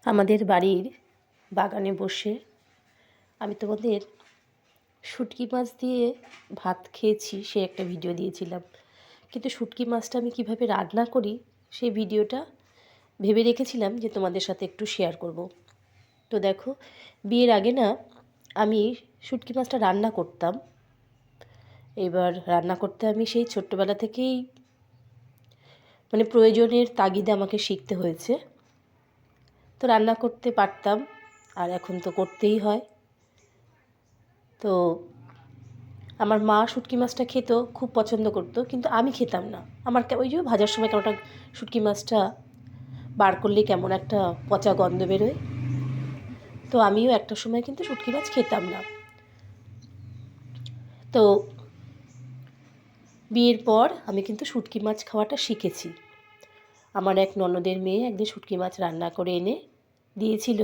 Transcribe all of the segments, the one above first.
আমাদের বাড়ির বাগানে বসে আমি তোমাদের শুটকি মাছ দিয়ে ভাত খেয়েছি সে একটা ভিডিও দিয়েছিলাম, কিন্তু শুটকি মাছটা আমি কিভাবে রান্না করি সেই ভিডিওটা ভেবে রেখেছিলাম যে তোমাদের সাথে একটু শেয়ার করব। তো দেখো, বিয়ের আগে না আমি শুটকি মাছটা রান্না করতাম। এবার রান্না করতে আমি সেই ছোট্টবেলা থেকেই প্রয়োজনের তাগিদে আমাকে শিখতে হয়েছে। তো রান্না করতে পারতাম, আর এখন তো করতেই হয়। তো আমার মা শুটকি মাছটা খেত, খুব পছন্দ করতো, কিন্তু আমি খেতাম না। আমার ওই যে ভাজার সময় কেমনটা শুটকি মাছটা বার করলে কেমন একটা পচা গন্ধ বেরোয়। তো আমিও একটা সময় কিন্তু শুটকি মাছ খেতাম না। তো বিয়ের পর আমি কিন্তু শুটকি মাছ খাওয়াটা শিখেছি। আমার এক ননদের মেয়ে একদিন শুটকি মাছ রান্না করে এনে দিয়েছিল।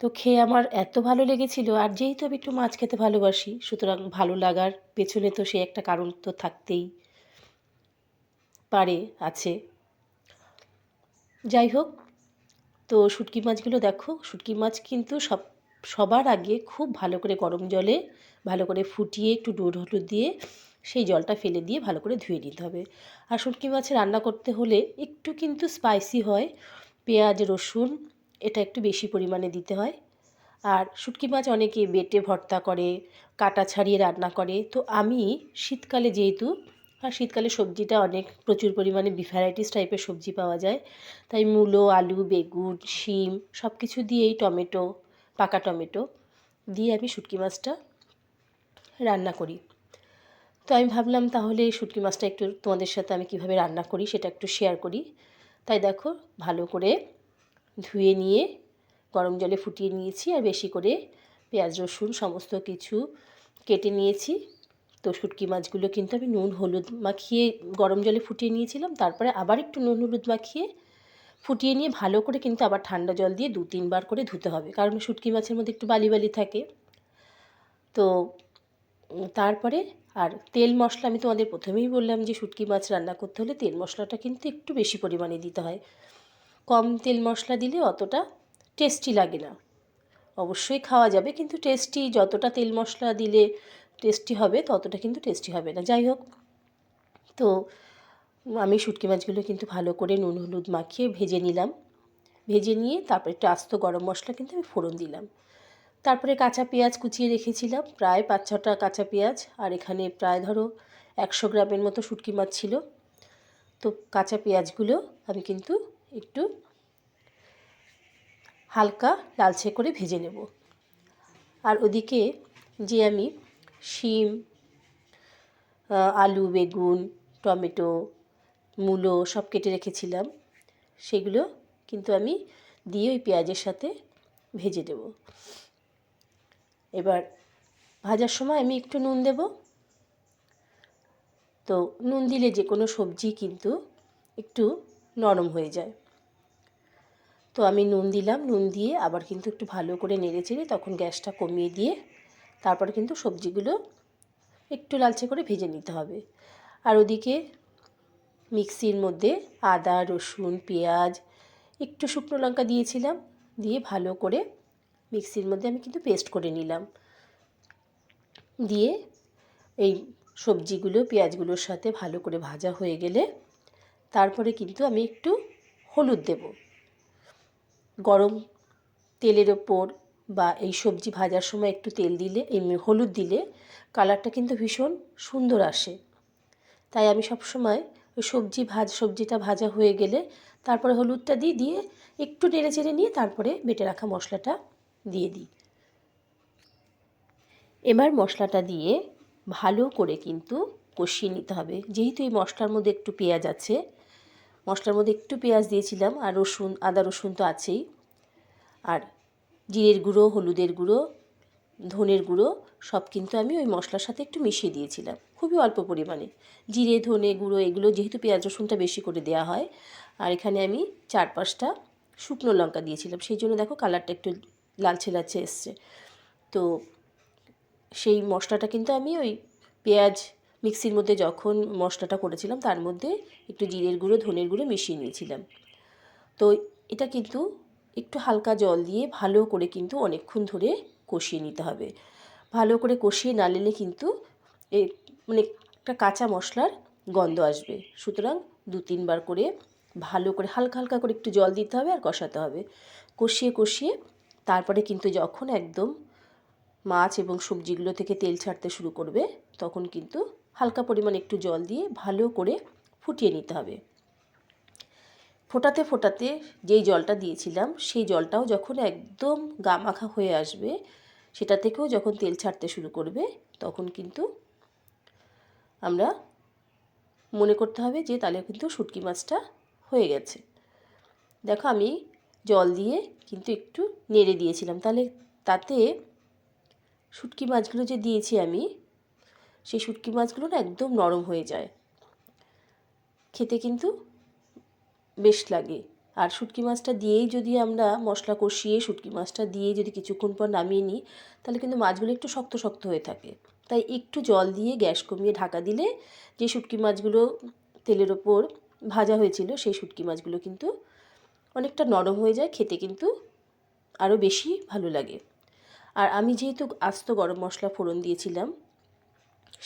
তো খেয়ে আমার এত ভালো লেগেছিল, আর যেহেতু আমি একটু মাছ খেতে ভালোবাসি, সুতরাং ভালো লাগার পেছনে তো সে একটা কারণ তো থাকতেই পারে, আছে। যাই হোক, তো শুটকি মাছগুলো দেখো, শুটকি মাছ কিন্তু সবার আগে খুব ভালো করে গরম জলে ভালো করে ফুটিয়ে একটু নুন হলুদ দিয়ে সেই জলটা ফেলে দিয়ে ভালো করে ধুয়ে নিতে হবে। আর শুটকি মাছ রান্না করতে হলে একটু কিন্তু স্পাইসি হয়, পেঁয়াজ রসুন এটা একটু বেশি পরিমাণে দিতে হয়। আর শুটকি মাছ অনেকে বেটে ভর্তা করে, কাটা ছাড়িয়ে রান্না করে। তো আমি শীতকালে যেহেতু, আর শীতকালে সবজিটা অনেক প্রচুর পরিমাণে ভ্যারাইটিস টাইপের সবজি পাওয়া যায়, তাই মূলো, আলু, বেগুন, শিম সব কিছু দিয়েই, টমেটো, পাকা টমেটো দিয়ে আমি শুটকি মাছটা রান্না করি। তো আমি ভাবলাম তাহলে এই শুটকি মাছটা একটু তোমাদের সাথে আমি কীভাবে রান্না করি সেটা একটু শেয়ার করি। তাই দেখো, ভালো করে ধুয়ে নিয়ে গরম জলে ফুটিয়ে নিয়েছি, আর বেশি করে পেঁয়াজ রসুন সমস্ত কিছু কেটে নিয়েছি। তো শুটকি মাছগুলো কিন্তু আমি নুন হলুদ মাখিয়ে গরম জলে ফুটিয়ে নিয়েছিলাম, তারপরে আবার একটু নুন হলুদ মাখিয়ে ফুটিয়ে নিয়ে ভালো করে কিন্তু আবার ঠান্ডা জল দিয়ে 2-3 বার করে ধুতে হবে, কারণ শুটকি মাছের মধ্যে একটু বালি বালি থাকে। তো তারপরে আর তেল মশলা আমি তোমাদের প্রথমেই বললাম যে শুটকি মাছ রান্না করতে হলে তেল মশলাটা কিন্তু একটু বেশি পরিমাণে দিতে হয়। কম তেল মশলা দিলে অতটা টেস্টি লাগে না। অবশ্যই খাওয়া যাবে, কিন্তু টেস্টি যতটা তেল মশলা দিলে টেস্টি হবে ততটা কিন্তু টেস্টি হবে না। যাই হোক, তো আমি শুটকি মাছগুলো কিন্তু ভালো করে নুন হলুদ মাখিয়ে ভেজে নিলাম। ভেজে নিয়ে তারপর একটু আস্ত গরম মশলা কিন্তু আমি ফোড়ন দিলাম। তারপরে কাঁচা পেঁয়াজ কুচিয়ে রেখেছিলাম, প্রায় 5-6টা কাঁচা পেঁয়াজ। আর এখানে প্রায় ধরো 100 গ্রামের মতো শুটকি মাছ ছিল। তো কাঁচা পেঁয়াজগুলো আমি কিন্তু একটু হালকা লালচে করে ভেজে নেব। আর ওদিকে যে আমি শিম, আলু, বেগুন, টমেটো, মূলো সব কেটে রেখেছিলাম, সেগুলো কিন্তু আমি দিয়ে ওই পেঁয়াজের সাথে ভেজে দেব। এবার ভাজার সময় আমি একটু নুন দেব। তো নুন দিলে যে কোনো সবজি কিন্তু একটু নরম হয়ে যায়। তো আমি নুন দিলাম, নুন দিয়ে আবার কিন্তু একটু ভালো করে নেড়েচেড়ে তখন গ্যাসটা কমিয়ে দিয়ে তারপরে কিন্তু সবজিগুলো একটু লালচে করে ভেজে নিতে হবে। আর ওদিকে মিক্সির মধ্যে আদা, রসুন, পেঁয়াজ, একটু শুকনো লঙ্কা দিয়েছিলাম, দিয়ে ভালো করে মিক্সির মধ্যে আমি কিন্তু পেস্ট করে নিলাম। দিয়ে এই সবজিগুলো পেঁয়াজগুলোর সাথে ভালো করে ভাজা হয়ে গেলে তারপরে কিন্তু আমি একটু হলুদ দেব। গরম তেলের ওপর বা এই সবজি ভাজার সময় একটু তেল দিলে, হলুদ দিলে কালারটা কিন্তু ভীষণ সুন্দর আসে। তাই আমি সবসময় ওই সবজিটা ভাজা হয়ে গেলে তারপরে হলুদটা দিয়ে একটু নেড়ে চেড়ে নিয়ে তারপরে বেটে রাখা মশলাটা দিয়ে দিই। এবার মশলাটা দিয়ে ভালো করে কিন্তু কষিয়ে নিতে হবে। যেহেতু এই মশলার মধ্যে একটু পেঁয়াজ আছে, মশলার মধ্যে একটু পেঁয়াজ দিয়েছিলাম, আর রসুন, আদা রসুন তো আছেই। আর জিরের গুঁড়ো, হলুদের গুঁড়ো, ধনের গুঁড়ো সব কিন্তু আমি ওই মশলার সাথে একটু মিশিয়ে দিয়েছিলাম, খুবই অল্প পরিমাণে। জিরে, ধনে গুঁড়ো এগুলো যেহেতু পেঁয়াজ রসুনটা বেশি করে দেওয়া হয়। আর এখানে আমি 4-5টা শুকনো লঙ্কা দিয়েছিলাম, সেই জন্য দেখো কালারটা একটু লালচে লালচে এসছে। তো সেই মশলাটা কিন্তু আমি ওই পেঁয়াজ মিক্সির মধ্যে যখন মশলাটা করেছিলাম তার মধ্যে একটু জিরের গুঁড়ো, ধনের গুঁড়ো মিশিয়ে নিয়েছিলাম। তো এটা কিন্তু একটু হালকা জল দিয়ে ভালো করে কিন্তু অনেকক্ষণ ধরে কষিয়ে নিতে হবে। ভালো করে কষিয়ে না নিলে কিন্তু মানে একটা কাঁচা মশলার গন্ধ আসবে। সুতরাং 2-3 বার করে ভালো করে হালকা হালকা করে একটু জল দিতে হবে আর কষাতে হবে। কষিয়ে কষিয়ে তারপরে কিন্তু যখন একদম মাছ এবং সবজিগুলো থেকে তেল ছাড়তে শুরু করবে তখন কিন্তু হালকা পরিমাণ একটু জল দিয়ে ভালো করে ফুটিয়ে নিতে হবে। ফোটাতে ফোটাতে যেই জলটা দিয়েছিলাম সেই জলটাও যখন একদম গামাখা হয়ে আসবে, সেটা থেকেও যখন তেল ছাড়তে শুরু করবে তখন কিন্তু আমরা মনে করতে হবে যে তাহলে কিন্তু শুটকি মাছটা হয়ে গেছে। দেখো আমি জল দিয়ে কিন্তু একটু নেড়ে দিয়েছিলাম, তাহলে তাতে শুটকি মাছগুলো যে দিয়েছি আমি সেই শুটকি মাছগুলো না একদম নরম হয়ে যায়, খেতে কিন্তু বেশ লাগে। আর শুটকি মাছটা দিয়েই যদি আমরা মশলা কষিয়ে শুটকি মাছটা দিয়ে যদি কিছুক্ষণ পর নামিয়ে নিই তাহলে কিন্তু মাছগুলো একটু শক্ত শক্ত হয়ে থাকে। তাই একটু জল দিয়ে গ্যাস কমিয়ে ঢাকা দিলে যে শুটকি মাছগুলো তেলের ওপর ভাজা হয়েছিল সেই শুটকি মাছগুলো কিন্তু অনেকটা নরম হয়ে যায়, খেতে কিন্তু আরও বেশি ভালো লাগে। আর আমি যেহেতু আস্ত গরম মশলা ফোড়ন দিয়েছিলাম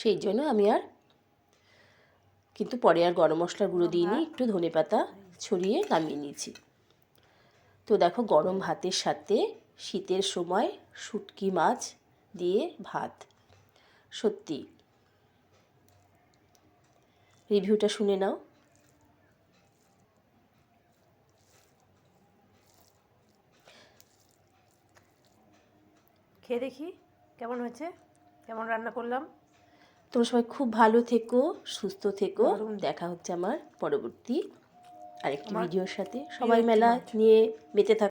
সেই জন্য আমি কিন্তু পরে আর গরম মশলার গুঁড়ো দিইনি, একটু ধনেপাতা ছড়িয়ে নামিয়ে নিয়েছি। তো দেখো গরম ভাতের সাথে শীতের সময় শুটকি মাছ দিয়ে ভাত, সত্যি রিভিউটা শুনে নাও। খেয়ে দেখি কেমন হয়েছে, কেমন রান্না করলাম। তোমরা সবাই খুব ভালো থেকো, সুস্থ থেকো। দেখা হচ্ছে আমার পরবর্তী আরেকটি ভিডিওর সাথে। সবাই মেলা নিয়ে মেতে থাকো।